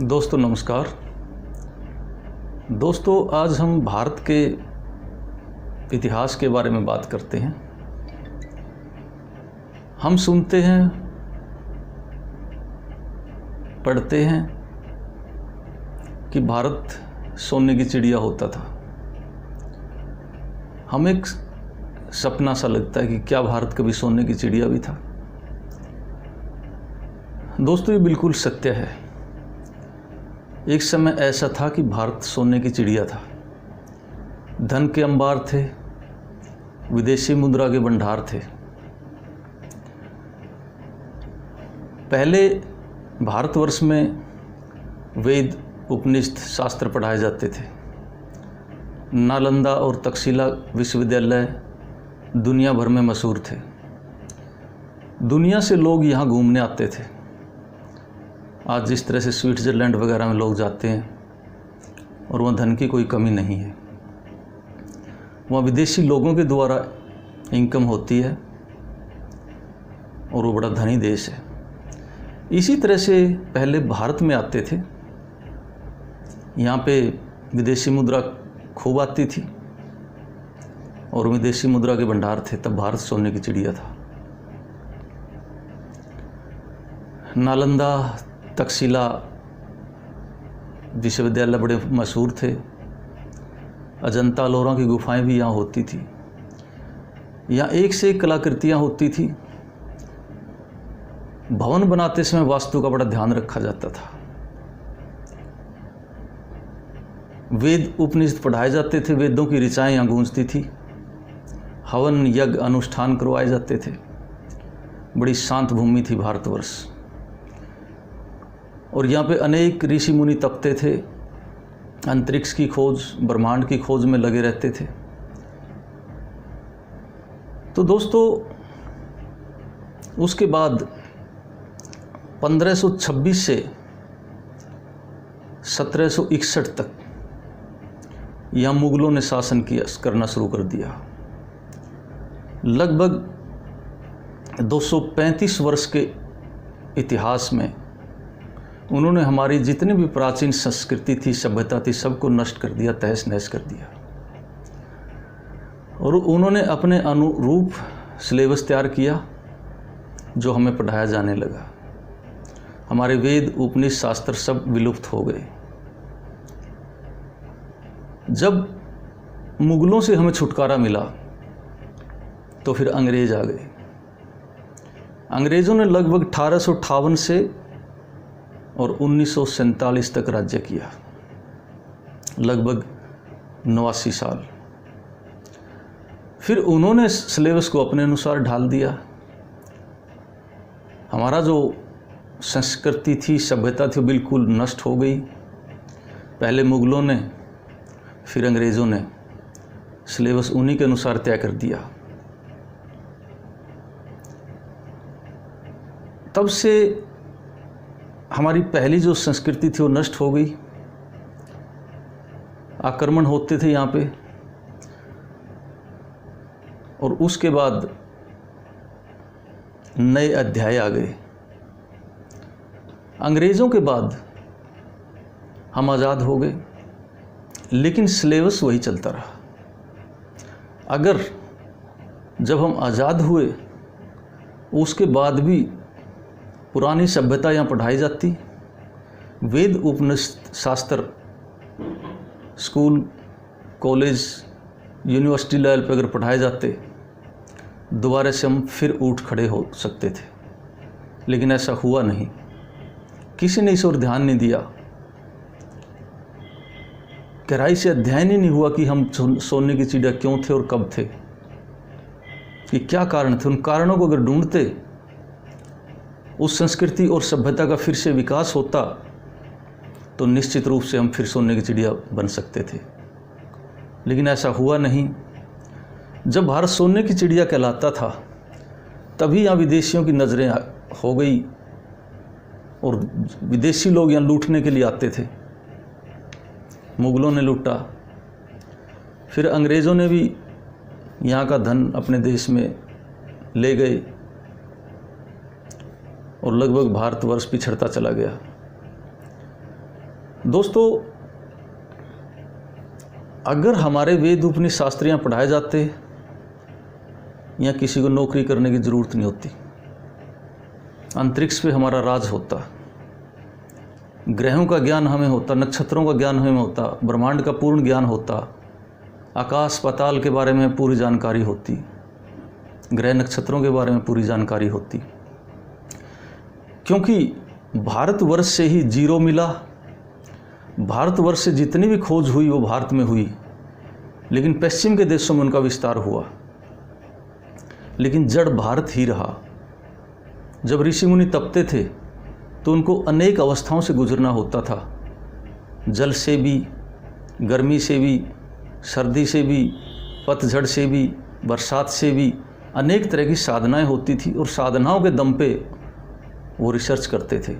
दोस्तों नमस्कार। दोस्तों आज हम भारत के इतिहास के बारे में बात करते हैं। हम सुनते हैं, पढ़ते हैं कि भारत सोने की चिड़िया होता था। हमें एक सपना सा लगता है कि क्या भारत कभी सोने की चिड़िया भी था। दोस्तों ये बिल्कुल सत्य है। एक समय ऐसा था कि भारत सोने की चिड़िया था। धन के अंबार थे, विदेशी मुद्रा के भंडार थे। पहले भारतवर्ष में वेद, उपनिषद, शास्त्र पढ़ाए जाते थे। नालंदा और तक्षशिला विश्वविद्यालय दुनिया भर में मशहूर थे। दुनिया से लोग यहाँ घूमने आते थे। आज जिस तरह से स्विट्ज़रलैंड वगैरह में लोग जाते हैं और वहाँ धन की कोई कमी नहीं है। वहाँ विदेशी लोगों के द्वारा इनकम होती है और वो बड़ा धनी देश है। इसी तरह से पहले भारत में आते थे। यहाँ पे विदेशी मुद्रा खूब आती थी और विदेशी मुद्रा के भंडार थे। तब भारत सोने की चिड़िया था। नालंदा, तक्षशिला विश्वविद्यालय बड़े मशहूर थे। अजंता एलोरा की गुफाएं भी यहाँ होती थी। यहाँ एक से एक कलाकृतियाँ होती थी। भवन बनाते समय वास्तु का बड़ा ध्यान रखा जाता था। वेद उपनिषद पढ़ाए जाते थे। वेदों की ऋचाएँ यहाँ गूंजती थी। हवन यज्ञ अनुष्ठान करवाए जाते थे। बड़ी शांत भूमि थी भारतवर्ष। और यहाँ पे अनेक ऋषि मुनि तपते थे। अंतरिक्ष की खोज, ब्रह्मांड की खोज में लगे रहते थे। तो दोस्तों उसके बाद 1526 से 1761 तक यहाँ मुगलों ने शासन करना शुरू कर दिया। लगभग 235 वर्ष के इतिहास में उन्होंने हमारी जितनी भी प्राचीन संस्कृति थी, सभ्यता थी, सबको नष्ट कर दिया, तहस नहस कर दिया। और उन्होंने अपने अनुरूप सिलेबस तैयार किया जो हमें पढ़ाया जाने लगा। हमारे वेद, उपनिषद, शास्त्र सब विलुप्त हो गए। जब मुगलों से हमें छुटकारा मिला तो फिर अंग्रेज आ गए। अंग्रेज़ों ने लगभग 1858 से और 1947 तक राज्य किया, लगभग 89 साल। फिर उन्होंने सिलेबस को अपने अनुसार ढाल दिया। हमारा जो संस्कृति थी, सभ्यता थी, बिल्कुल नष्ट हो गई। पहले मुगलों ने, फिर अंग्रेज़ों ने सिलेबस उन्हीं के अनुसार तय कर दिया। तब से हमारी पहली जो संस्कृति थी वो नष्ट हो गई। आक्रमण होते थे यहाँ पे। और उसके बाद नए अध्याय आ गए। अंग्रेज़ों के बाद हम आज़ाद हो गए, लेकिन सिलेबस वही चलता रहा। अगर जब हम आज़ाद हुए उसके बाद भी पुरानी सभ्यता यहाँ पढ़ाई जाती, वेद, उपनिषद, शास्त्र स्कूल, कॉलेज, यूनिवर्सिटी लेवल पे अगर पढ़ाए जाते, दोबारा से हम फिर उठ खड़े हो सकते थे। लेकिन ऐसा हुआ नहीं। किसी ने इस ओर ध्यान नहीं दिया। गहराई से अध्ययन ही नहीं हुआ कि हम सोने की चिड़िया क्यों थे और कब थे, कि क्या कारण थे। उन कारणों को अगर ढूंढते, उस संस्कृति और सभ्यता का फिर से विकास होता, तो निश्चित रूप से हम फिर सोने की चिड़िया बन सकते थे। लेकिन ऐसा हुआ नहीं। जब भारत सोने की चिड़िया कहलाता था, तभी यहाँ विदेशियों की नज़रें हो गई और विदेशी लोग यहाँ लूटने के लिए आते थे। मुगलों ने लूटा, फिर अंग्रेज़ों ने भी यहाँ का धन अपने देश में ले गए और लगभग भारतवर्ष पिछड़ता चला गया। दोस्तों, अगर हमारे वेद उपनिषद शास्त्र यहाँ पढ़ाए जाते या किसी को नौकरी करने की ज़रूरत नहीं होती, अंतरिक्ष पे हमारा राज होता, ग्रहों का ज्ञान हमें होता, नक्षत्रों का ज्ञान हमें होता, ब्रह्मांड का पूर्ण ज्ञान होता, आकाश पाताल के बारे में पूरी जानकारी होती, ग्रह नक्षत्रों के बारे में पूरी जानकारी होती। क्योंकि भारतवर्ष से ही जीरो मिला, भारतवर्ष से जितनी भी खोज हुई वो भारत में हुई, लेकिन पश्चिम के देशों में उनका विस्तार हुआ, लेकिन जड़ भारत ही रहा। जब ऋषि मुनि तपते थे तो उनको अनेक अवस्थाओं से गुजरना होता था, जल से भी, गर्मी से भी, सर्दी से भी, पतझड़ से भी, बरसात से भी, अनेक तरह की साधनाएं होती थी और साधनाओं के दम पे वो रिसर्च करते थे।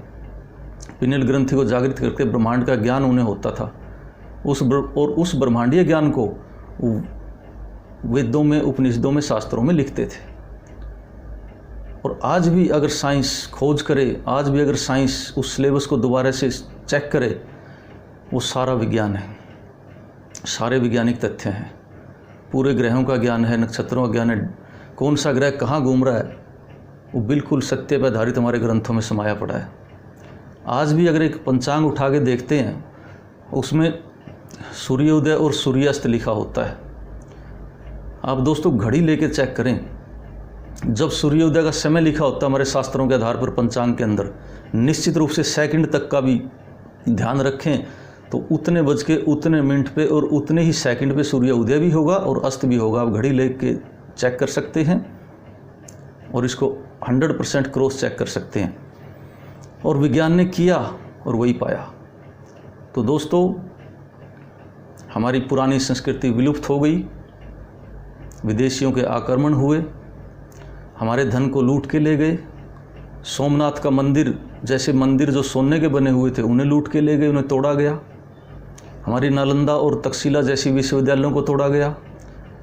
पिनेल ग्रंथि को जागृत करके ब्रह्मांड का ज्ञान उन्हें होता था। उस ब्रह्मांडीय ज्ञान को वेदों में, उपनिषदों में, शास्त्रों में लिखते थे। और आज भी अगर साइंस खोज करे, आज भी अगर साइंस उस सिलेबस को दोबारा से चेक करे, वो सारा विज्ञान है, सारे वैज्ञानिक तथ्य हैं, पूरे ग्रहों का ज्ञान है, नक्षत्रों का ज्ञान है, कौन सा ग्रह कहाँ घूम रहा है, वो बिल्कुल सत्य पर आधारित हमारे ग्रंथों में समाया पड़ा है। आज भी अगर एक पंचांग उठा के देखते हैं, उसमें सूर्योदय और सूर्यास्त लिखा होता है। आप दोस्तों घड़ी लेके चेक करें, जब सूर्योदय का समय लिखा होता है हमारे शास्त्रों के आधार पर पंचांग के अंदर, निश्चित रूप से सेकंड तक का भी ध्यान रखें तो उतने बज के उतने मिनट पे और उतने ही सेकंड पे सूर्योदय भी होगा और अस्त भी होगा। आप घड़ी लेके चेक कर सकते हैं और इसको 100% क्रॉस चेक कर सकते हैं। और विज्ञान ने किया और वही पाया। तो दोस्तों, हमारी पुरानी संस्कृति विलुप्त हो गई, विदेशियों के आक्रमण हुए, हमारे धन को लूट के ले गए। सोमनाथ का मंदिर जैसे मंदिर जो सोने के बने हुए थे उन्हें लूट के ले गए, उन्हें तोड़ा गया। हमारी नालंदा और तक्षशिला जैसी विश्वविद्यालयों को तोड़ा गया,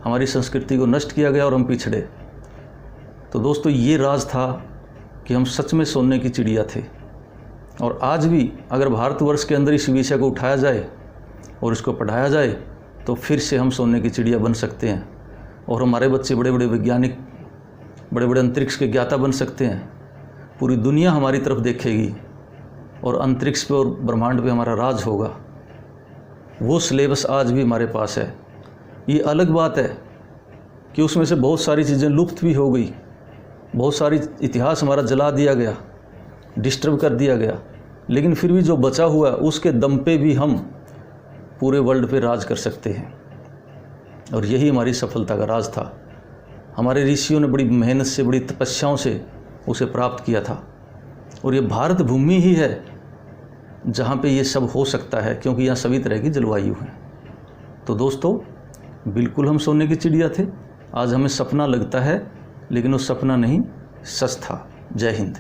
हमारी संस्कृति को नष्ट किया गया और हम पिछड़े। तो दोस्तों, ये राज था कि हम सच में सोने की चिड़िया थे। और आज भी अगर भारतवर्ष के अंदर इस विषय को उठाया जाए और इसको पढ़ाया जाए तो फिर से हम सोने की चिड़िया बन सकते हैं और हमारे बच्चे बड़े बड़े वैज्ञानिक, बड़े बड़े अंतरिक्ष के ज्ञाता बन सकते हैं। पूरी दुनिया हमारी तरफ देखेगी और अंतरिक्ष पे और ब्रह्मांड पे हमारा राज होगा। वो सिलेबस आज भी हमारे पास है। ये अलग बात है कि उसमें से बहुत सारी चीज़ें लुप्त भी हो गई, बहुत सारी इतिहास हमारा जला दिया गया, डिस्टर्ब कर दिया गया, लेकिन फिर भी जो बचा हुआ है उसके दम पे भी हम पूरे वर्ल्ड पे राज कर सकते हैं। और यही हमारी सफलता का राज था। हमारे ऋषियों ने बड़ी मेहनत से, बड़ी तपस्याओं से उसे प्राप्त किया था। और ये भारत भूमि ही है जहाँ पे ये सब हो सकता है, क्योंकि यहाँ सभी तरह की जलवायु है। तो दोस्तों, बिल्कुल हम सोने की चिड़िया थे। आज हमें सपना लगता है, लेकिन वो सपना नहीं, सच था। जय हिंद।